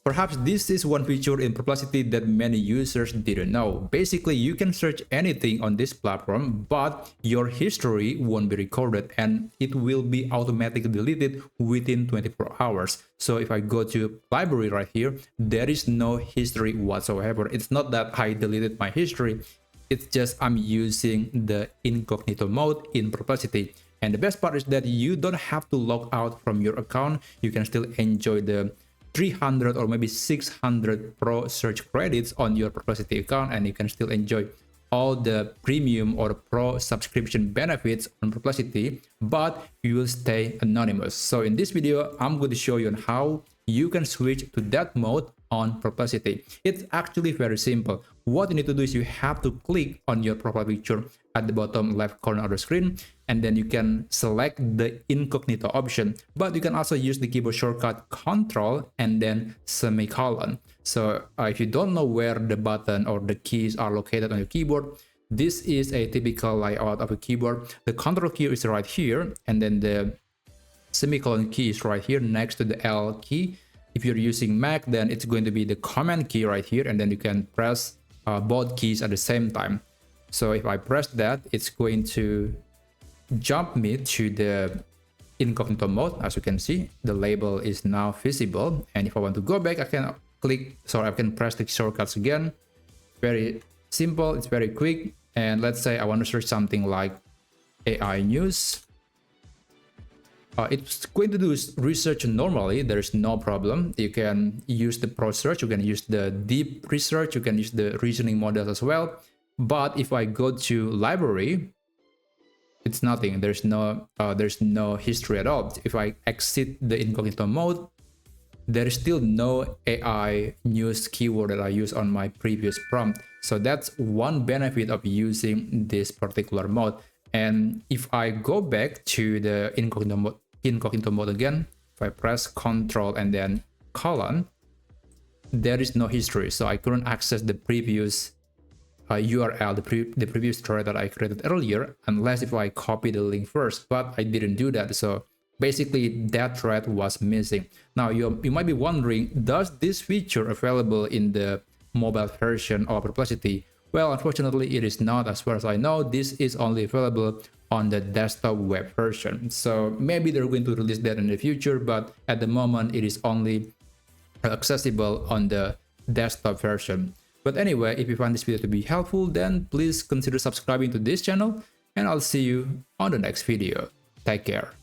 Perhaps this is one feature in Perplexity that many users didn't know. Basically, you can search anything on this platform, but your history won't be recorded and it will be automatically deleted within 24 hours. So if I go to library right here, there is no history whatsoever. It's not that I deleted my history. It's just I'm using the incognito mode in Perplexity. And the best part is that you don't have to log out from your account. You can still enjoy the 300 or maybe 600 pro search credits on your Perplexity account, and you can still enjoy all the premium or pro subscription benefits on Perplexity, but you will stay anonymous. So in this video, I'm going to show you on how you can switch to that mode on Perplexity. It's actually very simple. What you need to do is you have to click on your profile picture at the bottom left corner of the screen, and then you can select the incognito option, but you can also use the keyboard shortcut Control and then semicolon. So if you don't know where the button or the keys are located on your keyboard, this is a typical layout of a keyboard. The Control key is right here, and then the semicolon key is right here next to the L key. If you're using Mac, then it's going to be the Command key right here, and then you can press both keys at the same time. So if I press that, it's going to jump me to the incognito mode. As you can see, the label is now visible, and if I want to go back, I can I can press the shortcuts again. Very simple, it's very quick. And let's say I want to search something like AI news. It's going to do research normally. There's no problem. You can use the pro search, you can use the deep research, you can use the reasoning models as well. But if I go to library, it's nothing. There's no history at all. If I exit the incognito mode, there is still no AI news keyword that I use on my previous prompt. So that's one benefit of using this particular mode. And if I go back to the incognito mode again, if I press Control and then colon, there is no history. So I couldn't access the previous URL, the previous thread that I created earlier, unless if I copy the link first, but I didn't do that. So basically that thread was missing. Now you might be wondering, does this feature available in the mobile version of Perplexity? Well, unfortunately it is not. As far as I know, this is only available on the desktop web version. So maybe they're going to release that in the future, but at the moment it is only accessible on the desktop version. But anyway, if you find this video to be helpful, then please consider subscribing to this channel, and I'll see you on the next video. Take care.